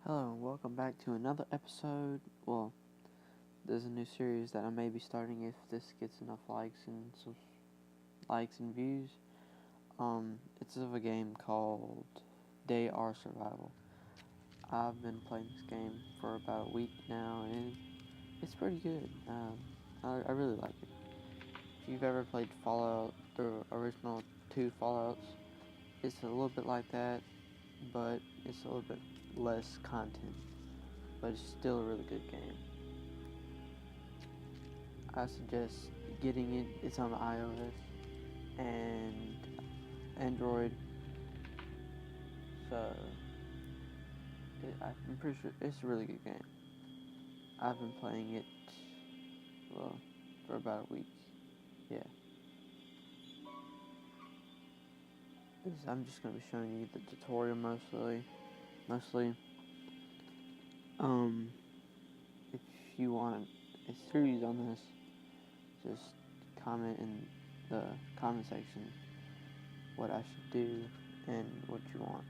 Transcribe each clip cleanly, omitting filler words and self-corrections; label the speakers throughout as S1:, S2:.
S1: Hello and welcome back to another episode. Well, there's a new series that I may be starting if this gets enough likes and views. It's of a game called Day R Survival. I've been playing this game for about a week now, and it's pretty good. I really like it. If you've ever played Fallout, the original 2 Fallouts, it's a little bit like that, but it's a little bit less content. But it's still a really good game. I suggest getting it. It's on iOS and Android, so I'm pretty sure it's a really good game. I've been playing it, for about a week. Yeah. I'm just going to be showing you the tutorial mostly. If you want a series on this, just comment in the comment section what I should do and what you want.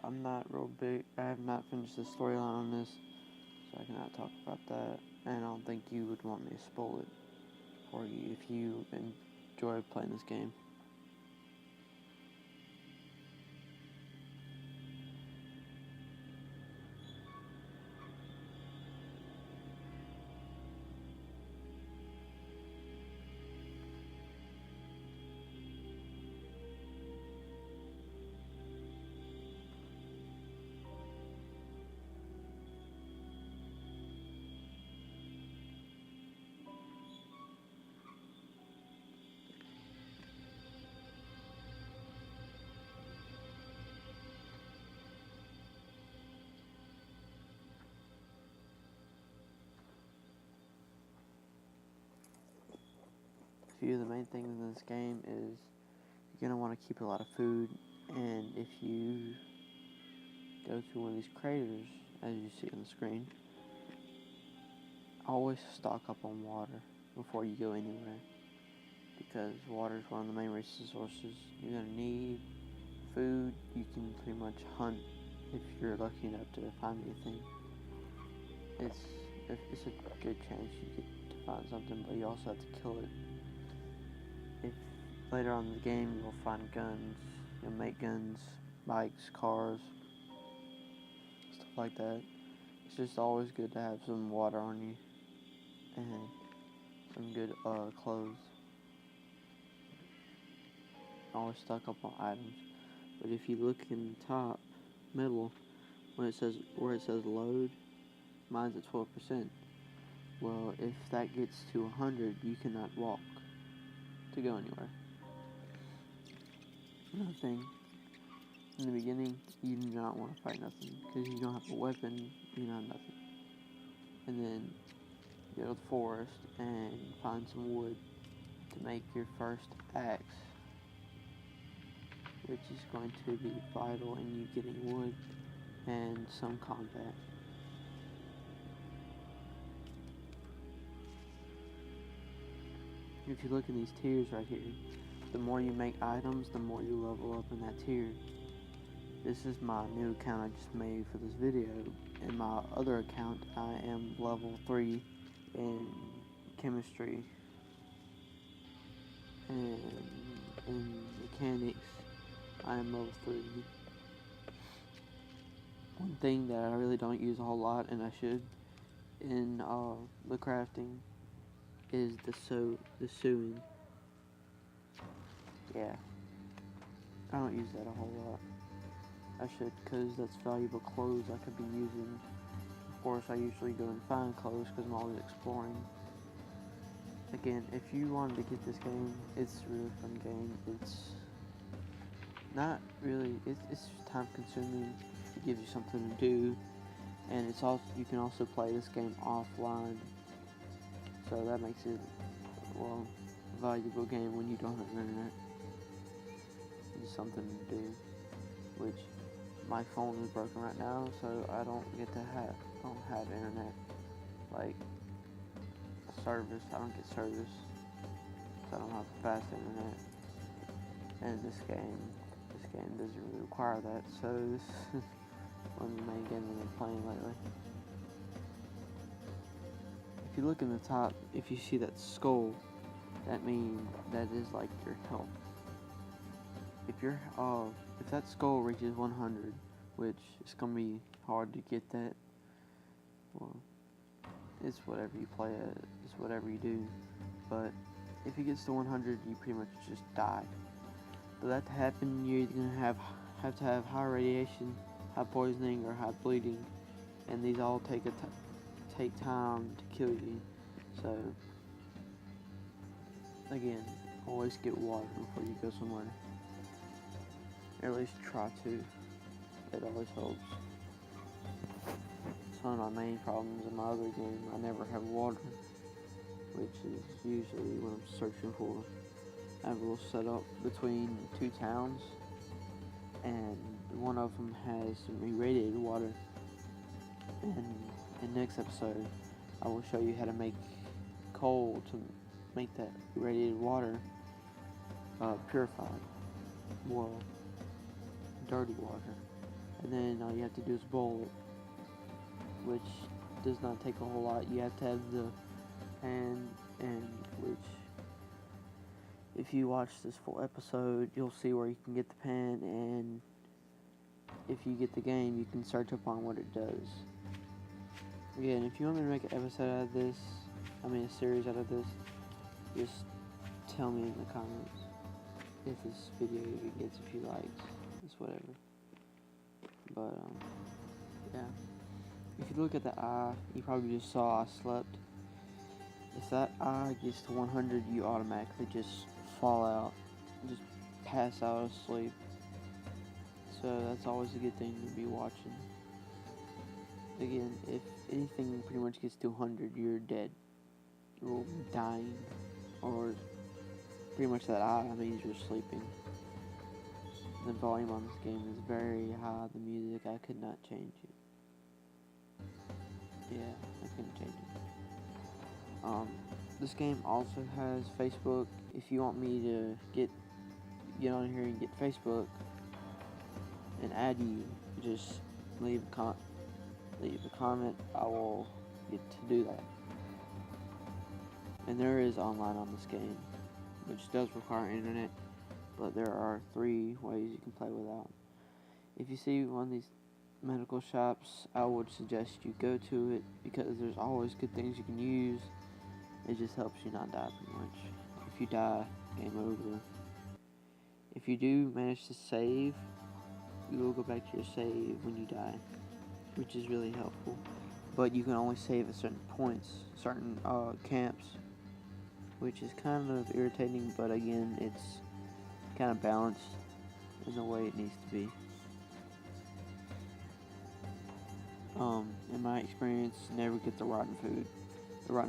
S1: I'm not real big. I have not finished the storyline on this, so I cannot talk about that. And I don't think you would want me to spoil it for you if you enjoy playing this game. A few of the main things in this game is you're going to want to keep a lot of food, and if you go to one of these craters, as you see on the screen, always stock up on water before you go anywhere, because water is one of the main resources you're going to need. Food, you can pretty much hunt if you're lucky enough to find anything. It's a good chance you get to find something, but you also have to kill it. If later on in the game you'll find guns, you'll make guns, bikes, cars, stuff like that. It's just always good to have some water on you and some good clothes. Always stock up on items. But if you look in the top middle, where it says load, mine's at 12%. Well, if that gets to 100, you cannot walk to go anywhere. Another thing, in the beginning, you do not want to fight nothing, because you don't have a weapon, you don't have nothing. And then you go to the forest and find some wood to make your first axe, which is going to be vital in you getting wood and some combat. If you look in these tiers right here, the more you make items, the more you level up in that tier. This is my new account I just made for this video. In my other account, I am level 3 in chemistry, and in mechanics, I am level 3. One thing that I really don't use a whole lot, and I should, in the crafting, is the sewing. Yeah, I don't use that a whole lot. I should, because that's valuable clothes I could be using. Of course, I usually go and find clothes because I'm always exploring. Again, if you wanted to get this game, it's a really fun game. It's not really, it's time consuming. It gives you something to do, and it's also, you can also play this game offline, so that makes it, well, a valuable game when you don't have internet. It's something to do, which my phone is broken right now, so I don't have internet, like, service. I don't get service, so I don't have fast internet. And this game game doesn't really require that, so this is one of the main games I've been playing lately. If you look in the top, if you see that skull, that means that is like your health. If that skull reaches 100, which is gonna be hard to get that, well, it's whatever you play at, it's whatever you do, but if it gets to 100, you pretty much just die. For that to happen, you're either gonna have to have high radiation, high poisoning, or high bleeding, and these all take time to kill you. So again, always get water before you go somewhere. Or at least try to. It always helps. It's one of my main problems in my other game. I never have water, which is usually what I'm searching for. I have a little setup between two towns, and one of them has some irradiated water. And in the next episode, I will show you how to make coal to make that irradiated water purified. Well, dirty water. And then all you have to do is boil it, which does not take a whole lot. You have to have the pan, and which, if you watch this full episode, you'll see where you can get the pan, and if you get the game, you can search up on what it does. Again, if you want me to make an episode out of this, a series out of this, just tell me in the comments. If this video even gets a few likes, it's whatever. But, yeah. If you look at the eye, you probably just saw I slept. If that eye gets to 100, you automatically just fall out, just pass out of sleep. So that's always a good thing to be watching. Again, if anything pretty much gets to 100, you're dead. You're dying. Or pretty much that eye means you're sleeping. The volume on this game is very high. The music, I could not change it. Yeah, I couldn't change it. This game also has Facebook. If you want me to get on here and get Facebook and add you, just leave a comment. I will get to do that. And there is online on this game, which does require internet, but there are 3 ways you can play without. If you see one of these medical shops, I would suggest you go to it, because there's always good things you can use. It just helps you not die pretty much. If you die, game over. If you do manage to save, you will go back to your save when you die, which is really helpful. But you can only save at certain points, certain camps, which is kind of irritating, but again, it's kind of balanced in the way it needs to be. In my experience, never get the rotten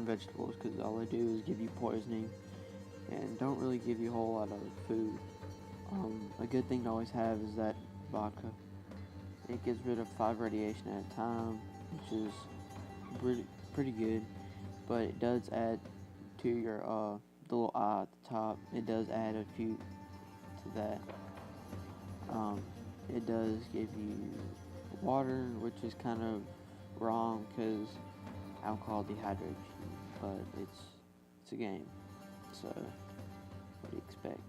S1: vegetables, because all they do is give you poisoning and don't really give you a whole lot of food. A good thing to always have is that vodka. It gets rid of 5 radiation at a time, which is pretty good, but it does add to your the little eye at the top. It does add a few to that. It does give you water, which is kind of wrong, because alcohol dehydrates you, but it's a game, so what do you expect?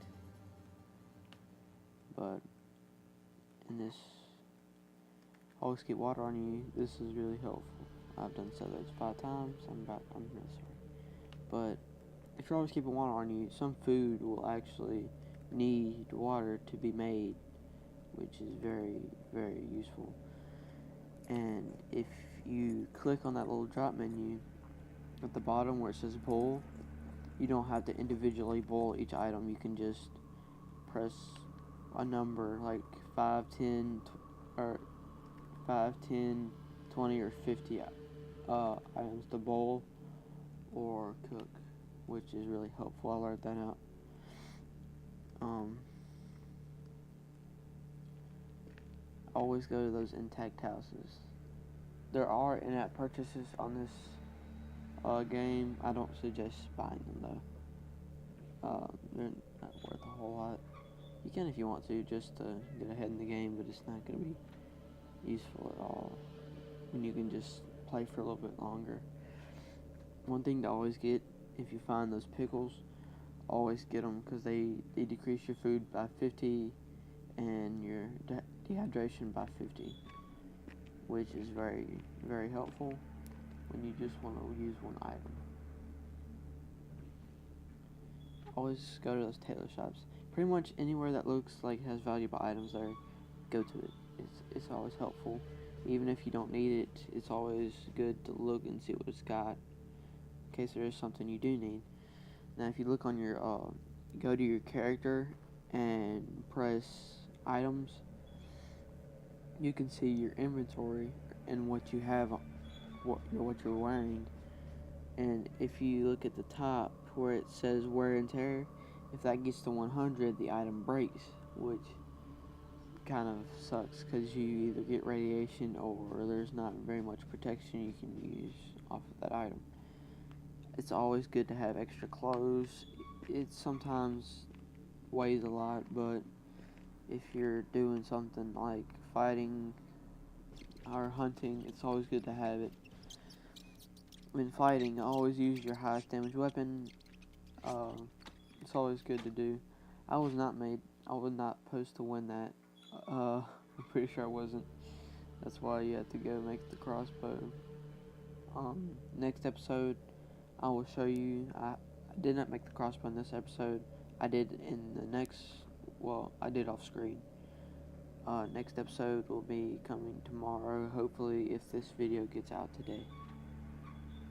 S1: But in this, always keep water on you. This is really helpful. I've done so those 5 times. I'm really sorry. But if you're always keeping water on you, some food will actually need water to be made, which is very, very useful. And if you click on that little drop menu at the bottom where it says boil, you don't have to individually boil each item. You can just press a number like 5, 10, or 5, 10, 20, or 50 items to boil or cook, which is really helpful. I learned that out. Always go to those intact houses. There are in-app purchases on this game. I don't suggest buying them though. They're not worth a whole lot. You can if you want to, just to get ahead in the game, but it's not going to be useful at all when you can just play for a little bit longer. One thing to always get, if you find those pickles, always get them, because they decrease your food by 50 and your dehydration by 50, which is very, very helpful when you just want to use one item. Always go to those tailor shops. Pretty much anywhere that looks like it has valuable items there, go to it. It's always helpful. Even if you don't need it, it's always good to look and see what it's got, in case there is something you do need. Now, if you look on your, go to your character and press items, you can see your inventory and what you have, what you're wearing. And if you look at the top where it says wear and tear, if that gets to 100, the item breaks, which kind of sucks because you either get radiation or there's not very much protection you can use off of that item. It's always good to have extra clothes. It sometimes weighs a lot, but if you're doing something like fighting or hunting, it's always good to have it. When fighting, always use your highest damage weapon. It's always good to do. I was not supposed to win that. I'm pretty sure I wasn't. That's why you have to go make the crossbow. Next episode, I will show you. I did not make the crossbow in this episode. I did in the next. Well, I did off screen. Next episode will be coming tomorrow. Hopefully, if this video gets out today,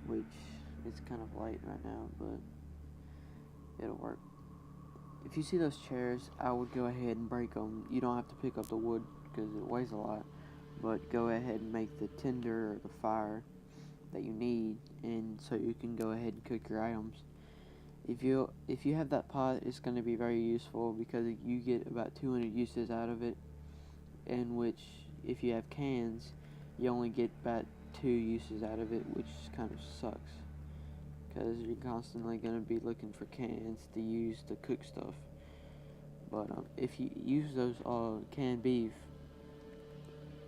S1: which is kind of late right now, but it'll work. If you see those chairs, I would go ahead and break them. You don't have to pick up the wood because it weighs a lot, but go ahead and make the tinder or the fire that you need, and so you can go ahead and cook your items. If you have that pot, it's going to be very useful because you get about 200 uses out of it, in which if you have cans, you only get about 2 uses out of it, which kind of sucks because you're constantly going to be looking for cans to use to cook stuff. But if you use those canned beef,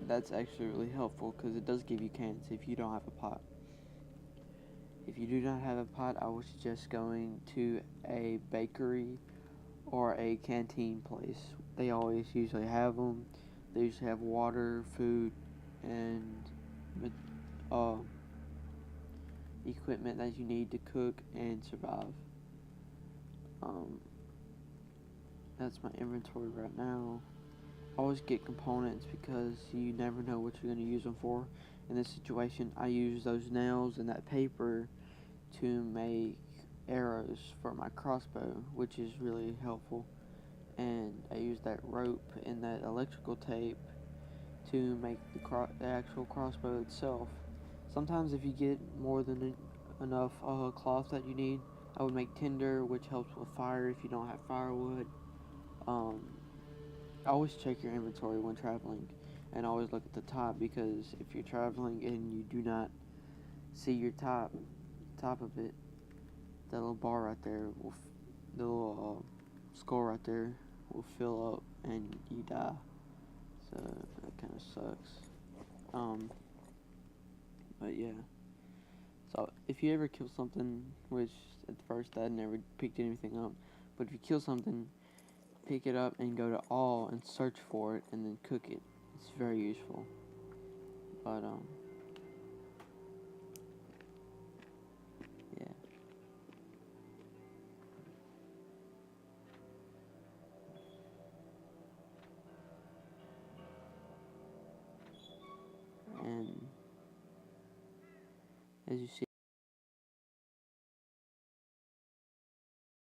S1: that's actually really helpful because it does give you cans if you don't have a pot. If you do not have a pot, I would suggest going to a bakery or a canteen place. They always usually have them. They usually have water, food, and equipment that you need to cook and survive. That's my inventory right now. Always get components because you never know what you're going to use them for. In this situation, I use those nails and that paper to make arrows for my crossbow, which is really helpful. And I use that rope and that electrical tape to make the actual crossbow itself. Sometimes if you get more than enough cloth that you need, I would make tinder, which helps with fire if you don't have firewood. Always check your inventory when traveling, and always look at the top, because if you're traveling and you do not see your top of it, that little bar right there, the little skull right there will fill up and you die. So that kind of sucks. But yeah. So if you ever kill something, which at first I never picked anything up, but if you kill something, pick it up and go to all and search for it and then cook it. It's very useful. But yeah. And as you see,